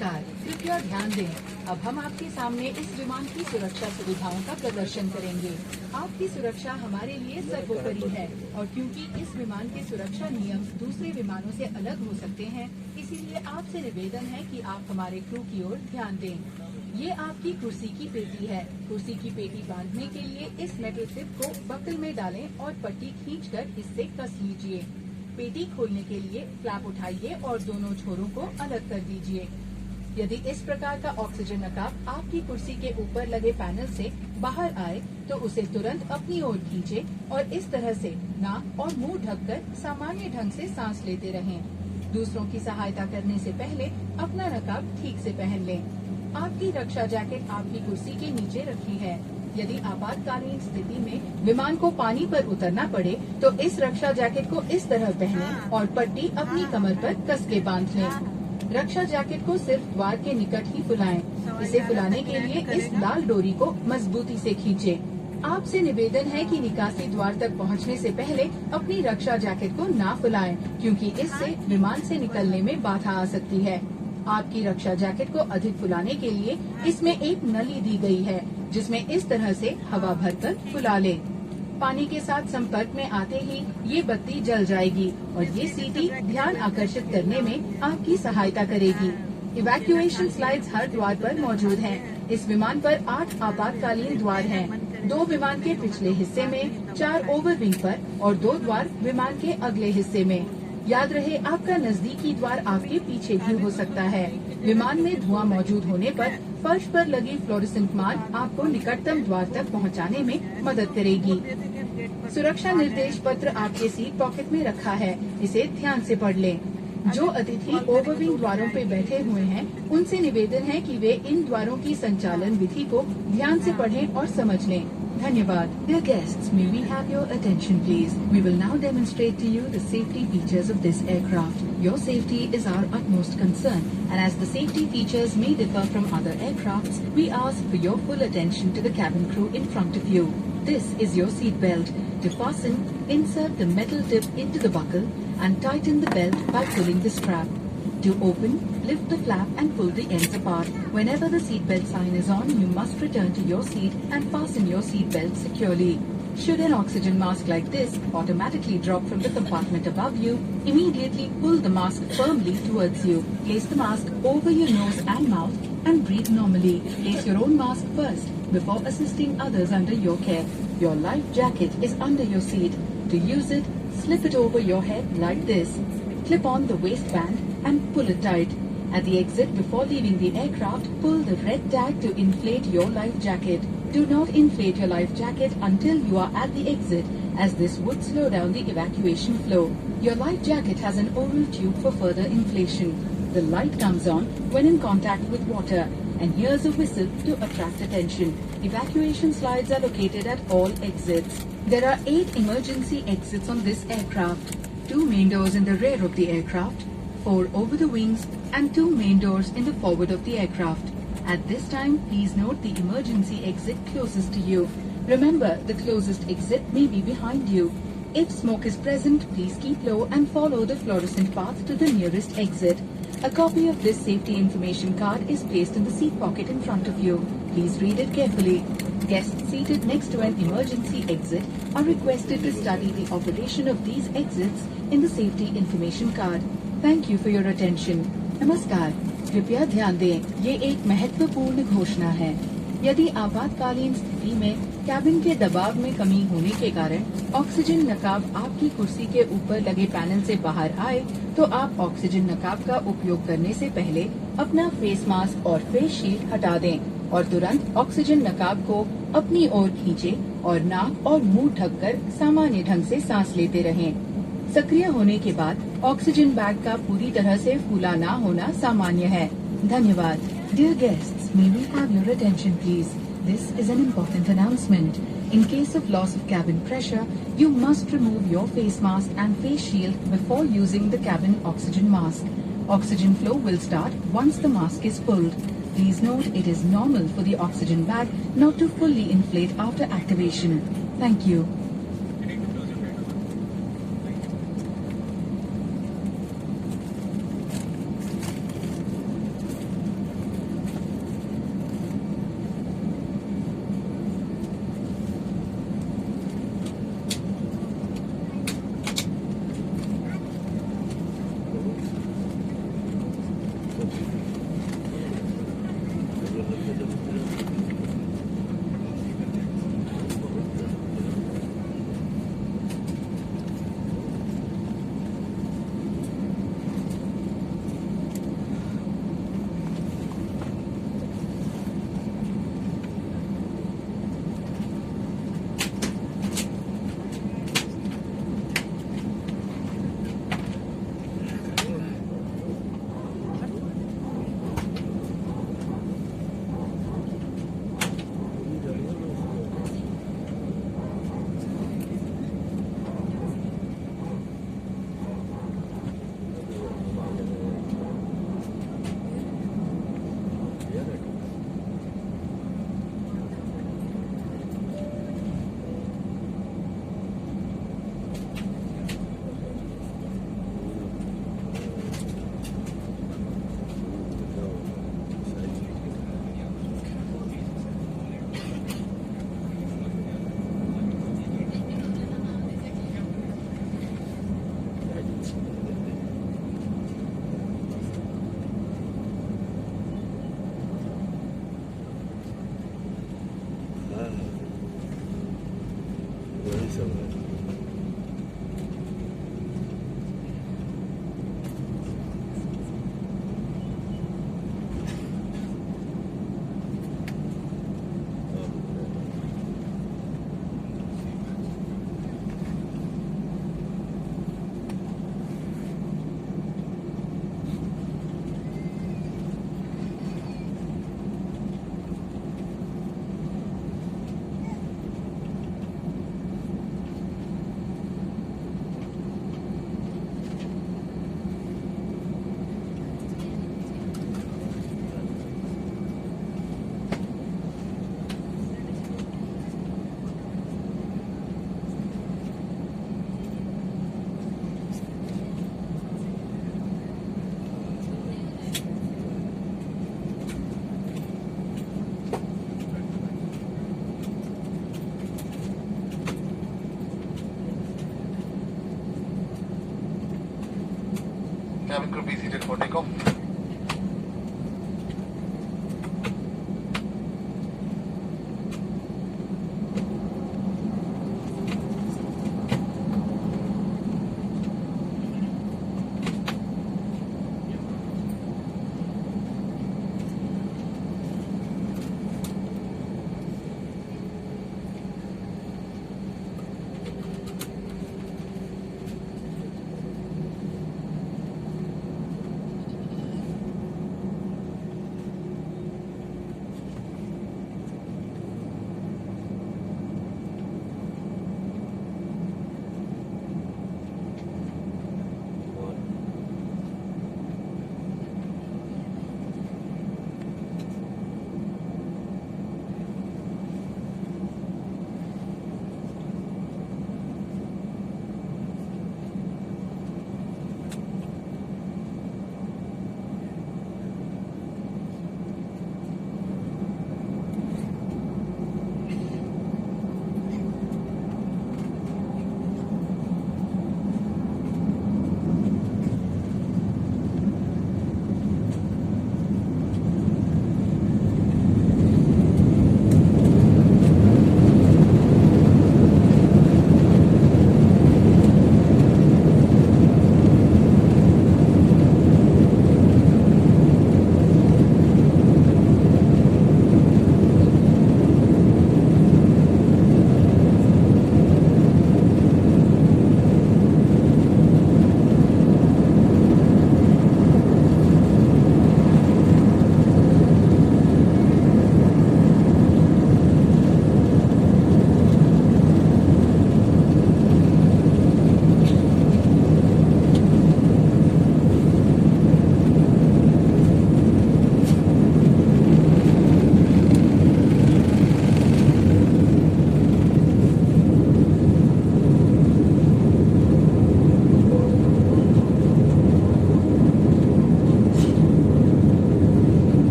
नमस्कार, कृपया ध्यान दें। अब हम आपके सामने इस विमान की सुरक्षा सुविधाओं का प्रदर्शन करेंगे। आपकी सुरक्षा हमारे लिए सर्वोपरि है और क्योंकि इस विमान के सुरक्षा नियम दूसरे विमानों से अलग हो सकते हैं, इसीलिए आपसे निवेदन है कि आप हमारे क्रू की ओर ध्यान दें। ये आपकी कुर्सी की पेटी है। कुर्सी की पेटी बांधने के लिए इस मेटल टिप को बकल में डालें और पट्टी खींचकर इससे कस लीजिए। पेटी खोलने के लिए फ्लैप उठाइए और दोनों छोरों को अलग कर दीजिए। यदि इस प्रकार का ऑक्सीजन नकाब आपकी कुर्सी के ऊपर लगे पैनल से बाहर आए तो उसे तुरंत अपनी ओर खींचे और इस तरह से नाक और मुंह ढककर सामान्य ढंग से सांस लेते रहें। दूसरों की सहायता करने से पहले अपना नकाब ठीक से पहन लें। आपकी रक्षा जैकेट आपकी कुर्सी के नीचे रखी है। यदि आपातकालीन स्थिति में विमान को पानी पर उतरना पड़े तो इस रक्षा जैकेट को इस तरह पहनें और पट्टी अपनी कमर पर कस के बांध लें। रक्षा जैकेट को सिर्फ द्वार के निकट ही फुलाएं। इसे फुलाने के लिए इस लाल डोरी को मजबूती से खींचें। आपसे निवेदन है कि निकासी द्वार तक पहुंचने से पहले अपनी रक्षा जैकेट को ना फुलाएं, क्योंकि इससे विमान से निकलने में बाधा आ सकती है। आपकी रक्षा जैकेट को अधिक फुलाने के लिए इसमें एक नली दी गई है, जिसमें इस तरह से हवा भरकर फुला लें। पानी के साथ संपर्क में आते ही ये बत्ती जल जाएगी और ये सीटी ध्यान आकर्षित करने में आपकी सहायता करेगी। इवैक्यूएशन स्लाइड्स हर द्वार पर मौजूद हैं। इस विमान पर 8 आपातकालीन द्वार हैं। 2 विमान के पिछले हिस्से में, 4 ओवरविंग पर और 2 द्वार विमान के अगले हिस्से में। याद रहे, आपका नजदीकी द्वार आपके पीछे भी हो सकता है। विमान में धुआं मौजूद होने पर फर्श पर लगी फ्लोरेसेंट मार्क आपको निकटतम द्वार तक पहुंचाने में मदद करेगी। सुरक्षा निर्देश पत्र आपके सीट पॉकेट में रखा है, इसे ध्यान से पढ़ लें। जो अतिथि ओवरविंग द्वारों पे बैठे हुए हैं, उनसे निवेदन है कि वे इन द्वारों की संचालन विधि को ध्यान से पढ़ें और समझ लें। धन्यवाद। Dear guests, may we have your attention please? We will now demonstrate to you the safety features of this aircraft. Your safety is our utmost concern, and as the safety features may differ from other aircrafts, we ask for your full attention to the cabin crew in front of you. This is your seat belt. To fasten, insert the metal tip into the buckle and tighten the belt by pulling the strap. To open, lift the flap and pull the ends apart. Whenever the seatbelt sign is on, you must return to your seat and fasten your seatbelt securely. Should an oxygen mask like this automatically drop from the compartment above you, immediately pull the mask firmly towards you. Place the mask over your nose and mouth and breathe normally. Place your own mask first before assisting others under your care. Your life jacket is under your seat. To use it, slip it over your head like this. Clip on the waistband and pull it tight. At the exit before leaving the aircraft, pull the red tag to inflate your life jacket. Do not inflate your life jacket until you are at the exit, as this would slow down the evacuation flow. Your life jacket has an oral tube for further inflation. The light comes on when in contact with water, and here's a whistle to attract attention. Evacuation slides are located at all exits. There are 8 emergency exits on this aircraft. 2 main doors in the rear of the aircraft, 4 over the wings, and 2 main doors in the forward of the aircraft. At this time, please note the emergency exit closest to you. Remember, the closest exit may be behind you. If smoke is present, please keep low and follow the fluorescent path to the nearest exit. A copy of this safety information card is placed in the seat pocket in front of you. Please read it carefully. Guests seated next to an emergency exit are requested to study the operation of these exits in the safety information card. Thank you for your attention. नमस्कार, कृपया ध्यान दें, ये एक महत्वपूर्ण घोषणा है। यदि आपातकालीन स्थिति में कैबिन के दबाव में कमी होने के कारण ऑक्सीजन नकाब आपकी कुर्सी के ऊपर लगे पैनल से बाहर आए, तो आप ऑक्सीजन नकाब का उपयोग करने से पहले अपना फेस मास्क और फेस शील्ड हटा दें और तुरंत ऑक्सीजन नकाब को अपनी ओर खींचें और नाक और मुंह ढककर सामान्य ढंग से सांस लेते रहें। सक्रिय होने के बाद ऑक्सीजन बैग का पूरी तरह से फूला ना होना सामान्य है। धन्यवाद। Dear guests, may we have your attention please? This is an important announcement. In case of loss of cabin pressure, you must remove your face mask and face shield before using the cabin oxygen mask. Oxygen flow will start once the mask is pulled. Please note it is normal for the oxygen bag not to fully inflate after activation. Thank you. cabin crew be seated for takeoff.